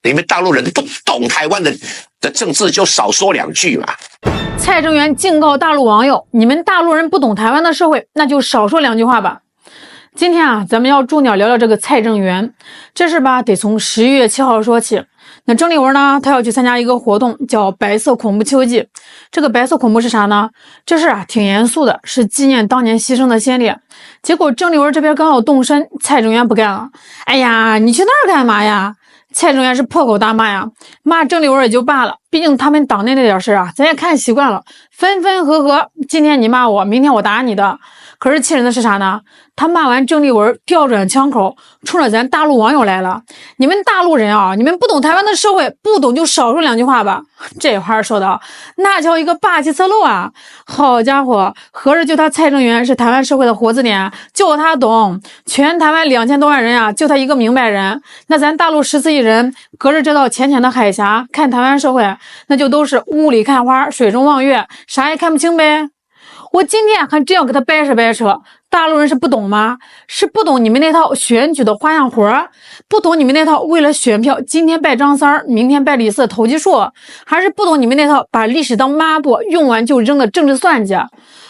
你们大陆人不懂台湾的政治，就少说2句嘛。蔡正元警告大陆网友：你们大陆人不懂台湾的社会，那就少说2句话吧。今天啊，咱们要重点聊聊这个蔡正元。这事吧，得从11月7号说起。那郑丽文呢，她要去参加一个活动，叫白色恐怖秋季。这个白色恐怖是啥呢？这事啊挺严肃的，是纪念当年牺牲的先烈。结果郑丽文这边刚要动身，蔡正元不干了。哎呀，你去那儿干嘛呀？蔡正元是破口大骂呀，骂郑丽文也就罢了，毕竟他们党内那点事啊，咱也看习惯了，分分合合，今天你骂我，明天我打你的。可是气人的是啥呢？他骂完郑丽文，调转枪口，冲着咱大陆网友来了。你们大陆人啊，你们不懂台湾的社会，不懂就少说2句话吧。这话说的那叫一个霸气侧漏啊！好家伙，合着就他蔡正元是台湾社会的活字典，就他懂，全台湾2000多万人啊，就他一个明白人。那咱大陆14亿人，隔着这道浅浅的海峡看台湾社会，那就都是雾里看花，水中望月，啥也看不清呗。我今天还真要给他掰扯掰扯，大陆人是不懂吗？是不懂你们那套选举的花样活，不懂你们那套为了选票今天拜张三儿，明天拜李四投机术，还是不懂你们那套把历史当抹布用完就扔的政治算计？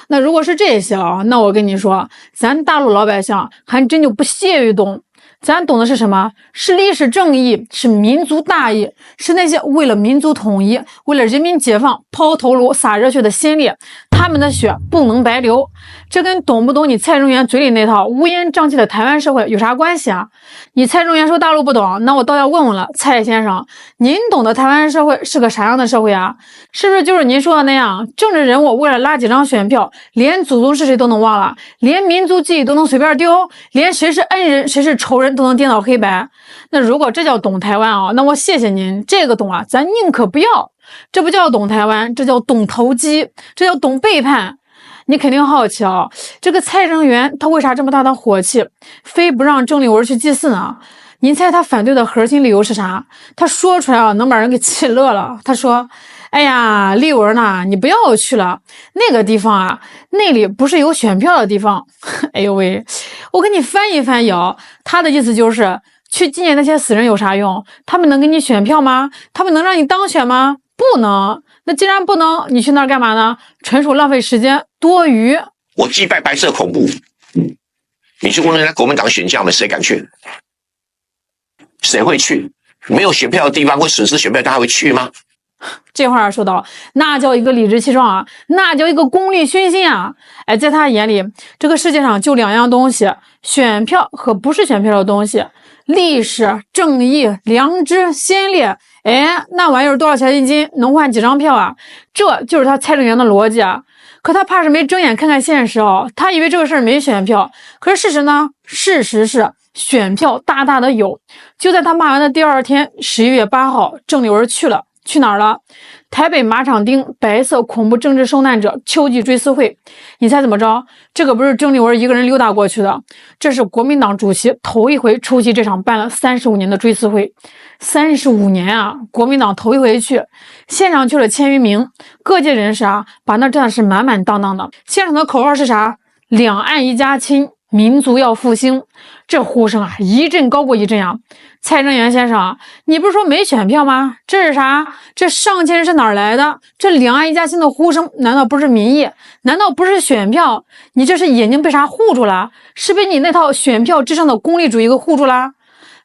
那如果是这些啊，那我跟你说，咱大陆老百姓还真就不屑于懂。咱懂的是什么？是历史正义，是民族大义，是那些为了民族统一，为了人民解放抛头颅洒热血的先烈，他们的血不能白流。这跟懂不懂你蔡正元嘴里那套乌烟瘴气的台湾社会有啥关系啊？你蔡正元说大陆不懂，那我倒要问问了，蔡先生，您懂得台湾社会是个啥样的社会啊？是不是就是您说的那样，政治人物为了拉几张选票，连祖宗是谁都能忘了，连民族记忆都能随便丢，连谁是恩人谁是仇人都能颠倒黑白？那如果这叫懂台湾啊，那我谢谢您，这个懂啊，咱宁可不要。这不叫懂台湾，这叫懂投机，这叫懂背叛。你肯定好奇啊，这个蔡正元他为啥这么大的火气，非不让郑丽文去祭祀呢？您猜他反对的核心理由是啥？他说出来啊，能把人给气乐了。他说：哎呀，丽文呐，你不要去了，那个地方啊，那里不是有选票的地方。哎呦喂，我给你翻译翻译啊，他的意思就是去纪念那些死人有啥用？他们能给你选票吗？他们能让你当选吗？不能。那既然不能，你去那儿干嘛呢？纯属浪费时间，多余。我击败白色恐怖，你去问人家国民党选将们，谁敢去？谁会去？没有选票的地方会损失选票，他还会去吗？这话说到，那叫一个理直气壮啊，那叫一个功利熏心啊！哎，在他眼里，这个世界上就2样东西：选票和不是选票的东西。历史、正义、良知、先烈，哎，那玩意儿多少钱一斤？能换几张票啊？这就是他蔡正元的逻辑啊！可他怕是没睁眼看看现实哦，他以为这个事儿没选票，可是事实呢？事实是选票大大的有。就在他骂完的第2天，11月8号，郑丽文去了。去哪儿了？台北马场町白色恐怖政治受难者秋季追思会。你猜怎么着？这个不是郑丽文一个人溜达过去的，这是国民党主席头一回出席这场办了35年的追思会。35年啊，国民党头一回去，现场去了1000余名各界人士啊，把那真的是满满当当的。现场的口号是啥？两岸一家亲，民族要复兴。这呼声啊，一阵高过一阵啊！蔡正元先生，你不是说没选票吗？这是啥？这上千人是哪儿来的？这两岸一家亲的呼声，难道不是民意？难道不是选票？你这是眼睛被啥护住了？是被你那套选票之上的功利主义给护住了？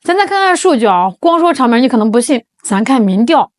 咱再看看数据啊，光说场面你可能不信，咱看民调。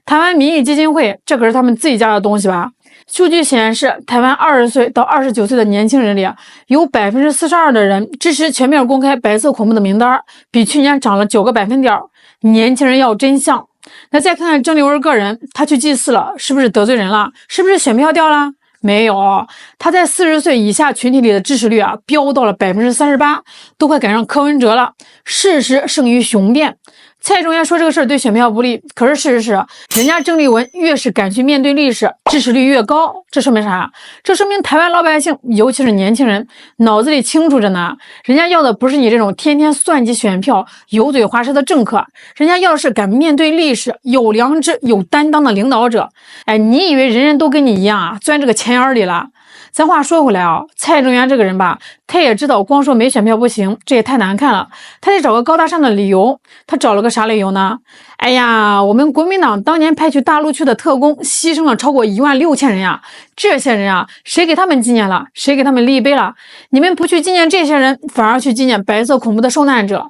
台湾民意基金会，这可是他们自己家的东西吧？数据显示，台湾20岁到29岁的年轻人里，有42%的人支持全面公开白色恐怖的名单，比去年涨了9个百分点。年轻人要真相。那再看看郑丽文个人，他去祭祀了，是不是得罪人了？是不是选票掉了？没有，他在40岁以下群体里的支持率啊，飙到了38%，都快赶上柯文哲了。事实胜于雄辩。蔡正元说这个事儿对选票不利，可是事实是，人家郑丽文越是敢去面对历史，支持率越高。这说明啥？这说明台湾老百姓，尤其是年轻人，脑子里清楚着呢。人家要的不是你这种天天算计选票、油嘴滑舌的政客，人家要的是敢面对历史、有良知、有担当的领导者。哎，你以为人人都跟你一样啊，钻这个钱眼里了？咱话说回来啊，蔡正元这个人吧，他也知道光说没选票不行，这也太难看了，他得找个高大上的理由。他找了个啥理由呢？哎呀，我们国民党当年派去大陆去的特工牺牲了超过16000人呀，这些人啊，谁给他们纪念了？谁给他们立碑了？你们不去纪念这些人，反而去纪念白色恐怖的受难者。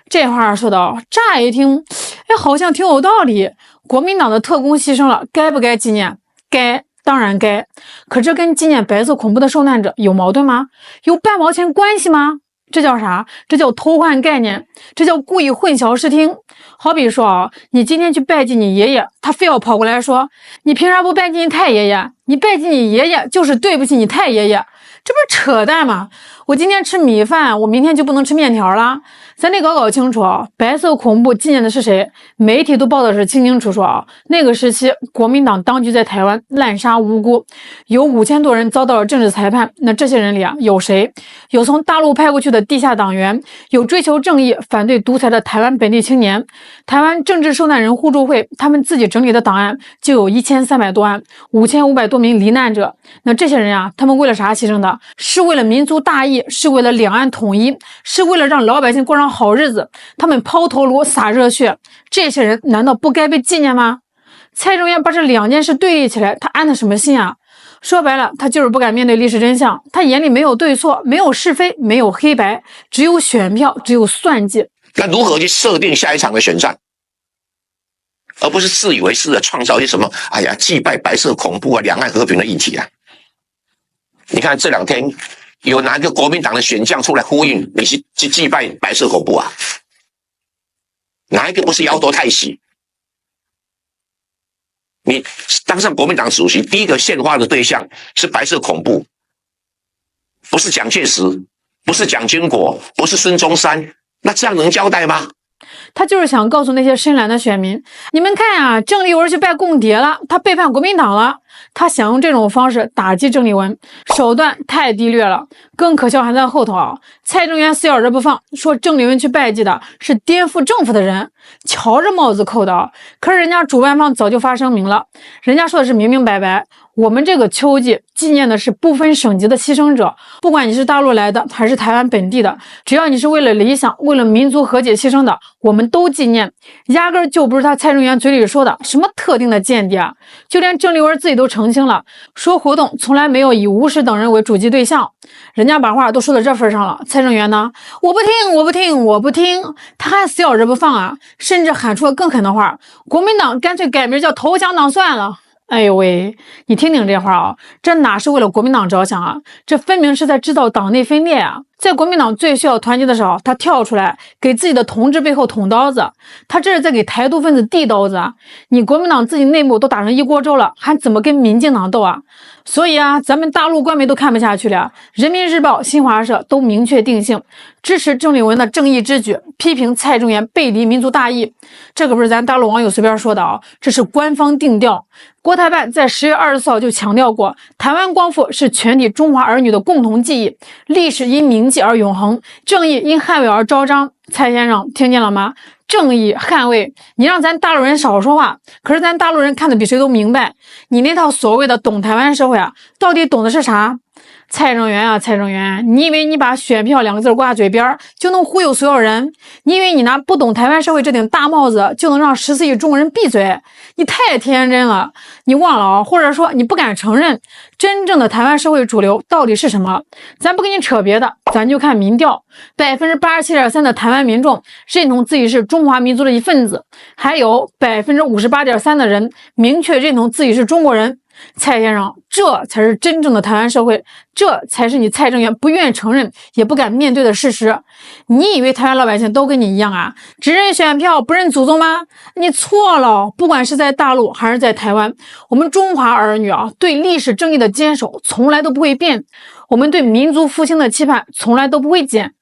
这话说的乍一听，哎，好像挺有道理。国民党的特工牺牲了，该不该纪念？该。当然该，可这跟纪念白色恐怖的受难者有矛盾吗？有半毛钱关系吗？这叫啥？这叫偷换概念，这叫故意混淆视听。好比说啊，你今天去拜祭你爷爷，他非要跑过来说，你凭啥不拜祭你太爷爷？你拜祭你爷爷就是对不起你太爷爷，这不是扯淡吗？我今天吃米饭，我明天就不能吃面条了？咱得搞清楚啊，白色恐怖纪念的是谁？媒体都报的是清清楚楚啊。那个时期，国民党当局在台湾滥杀无辜，有5000多人遭到了政治裁判。那这些人里啊，有谁？有从大陆派过去的地下党员，有追求正义、反对独裁的台湾本地青年。台湾政治受难人互助会他们自己整理的档案就有1300多案，5500多名罹难者。那这些人啊，他们为了啥牺牲的？是为了民族大义，是为了两岸统一，是为了让老百姓过上好日子。他们抛头颅洒热血，这些人难道不该被纪念吗？蔡正元把这两件事对立起来，他安的什么心啊？说白了，他就是不敢面对历史真相。他眼里没有对错，没有是非，没有黑白，只有选票，只有算计。那如何去设定下一场的选战，而不是自以为是的创造一些什么哎呀祭拜白色恐怖啊、两岸和平的议题啊？你看这2天有哪个国民党的选将出来呼应你去祭拜白色恐怖啊？哪一个不是摇头叹息？你当上国民党主席，第一个献花的对象是白色恐怖，不是蒋介石，不是蒋经国，不是孙中山，那这样能交代吗？他就是想告诉那些深蓝的选民，你们看啊，郑丽文去拜共谍了，他背叛国民党了。他想用这种方式打击郑丽文，手段太低劣了。更可笑还在后头啊！蔡正元死咬着不放，说郑丽文去拜祭的是颠覆政府的人，瞧着帽子扣的啊！可是人家主办方早就发声明了，人家说的是明明白白，我们这个秋季纪念的是不分省级的牺牲者，不管你是大陆来的还是台湾本地的，只要你是为了理想、为了民族和解牺牲的，我们都纪念。压根儿就不是他蔡正元嘴里说的什么特定的间谍啊！就连郑丽文自己都澄清了，说活动从来没有以吴氏等人为主击对象。人家把话都说到这份上了，蔡正元呢，我不听，我不听，我不听，他还死咬着不放啊！甚至喊出了更狠的话，国民党干脆改名叫投降党算了。哎呦喂，你听听这话啊，这哪是为了国民党着想啊？这分明是在制造党内分裂啊！在国民党最需要团结的时候，他跳出来给自己的同志背后捅刀子，他这是在给台独分子递刀子啊！你国民党自己内部都打成一锅粥了，还怎么跟民进党斗啊？所以啊，咱们大陆官媒都看不下去了，人民日报、新华社都明确定性，支持郑丽文的正义之举，批评蔡正元背离民族大义。这可不是咱大陆网友随便说的啊，这是官方定调。国台办在10月24号就强调过，台湾光复是全体中华儿女的共同记忆，历史因铭记而永恒，正义因捍卫而昭彰。蔡先生听见了吗？正义捍卫，你让咱大陆人少说话，可是咱大陆人看得比谁都明白，你那套所谓的懂台湾社会啊，到底懂的是啥？蔡正元啊，蔡正元，你以为你把选票2个字挂嘴边就能忽悠所有人？你以为你拿不懂台湾社会这顶大帽子就能让14亿中国人闭嘴？你太天真了！你忘了啊，或者说你不敢承认真正的台湾社会主流到底是什么？咱不跟你扯别的，咱就看民调，87.3%的台湾民众认同自己是中华民族的一份子，还有58.3%的人明确认同自己是中国人。蔡先生，这才是真正的台湾社会，这才是你蔡正元不愿承认也不敢面对的事实。你以为台湾老百姓都跟你一样啊，只认选票不认祖宗吗？你错了，不管是在大陆还是在台湾，我们中华儿女啊，对历史正义的坚守从来都不会变，我们对民族复兴的期盼从来都不会减。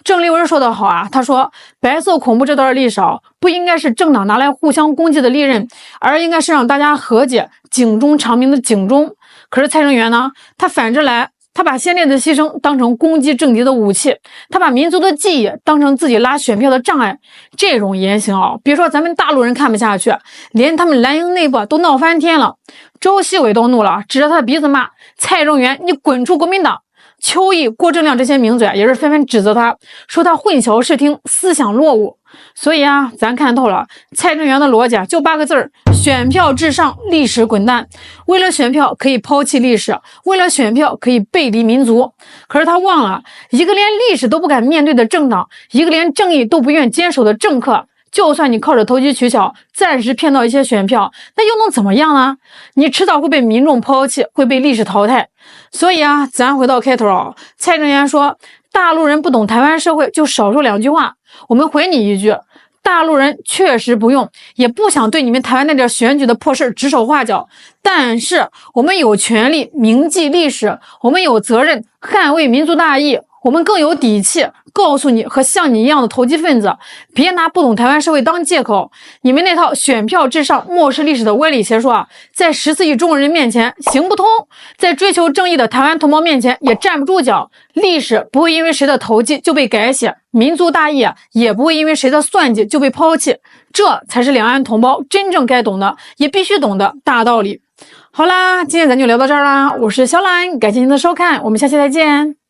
郑丽文说得好啊，他说白色恐怖这段历史啊，不应该是政党拿来互相攻击的利刃，而应该是让大家和解、警钟长鸣的警钟。可是蔡正元呢，他反着来，他把先烈的牺牲当成攻击政敌的武器，他把民族的记忆当成自己拉选票的障碍。这种言行啊，别说咱们大陆人看不下去，连他们蓝营内部都闹翻天了。周锡伟都怒了，指着他的鼻子骂蔡正元，你滚出国民党！邱毅、郭正亮这些名嘴也是纷纷指责他，说他混淆视听，思想落伍。所以啊，咱看透了，蔡正元的逻辑就8个字儿：选票至上，历史滚蛋。为了选票可以抛弃历史，为了选票可以背离民族。可是他忘了，一个连历史都不敢面对的政党，一个连正义都不愿坚守的政客，就算你靠着投机取巧，暂时骗到一些选票，那又能怎么样呢？你迟早会被民众抛弃，会被历史淘汰。所以啊，咱回到开头，蔡正元说，大陆人不懂台湾社会，就少说2句话。我们回你一句，大陆人确实不用，也不想对你们台湾那点选举的破事指手画脚，但是我们有权利铭记历史，我们有责任捍卫民族大义，我们更有底气告诉你和像你一样的投机分子，别拿不懂台湾社会当借口。你们那套选票至上、漠视历史的歪理邪说在14亿中国人面前行不通，在追求正义的台湾同胞面前也站不住脚。历史不会因为谁的投机就被改写，民族大义也不会因为谁的算计就被抛弃。这才是两岸同胞真正该懂的，也必须懂的大道理。好啦，今天咱就聊到这儿啦，我是小兰，感谢您的收看，我们下期再见。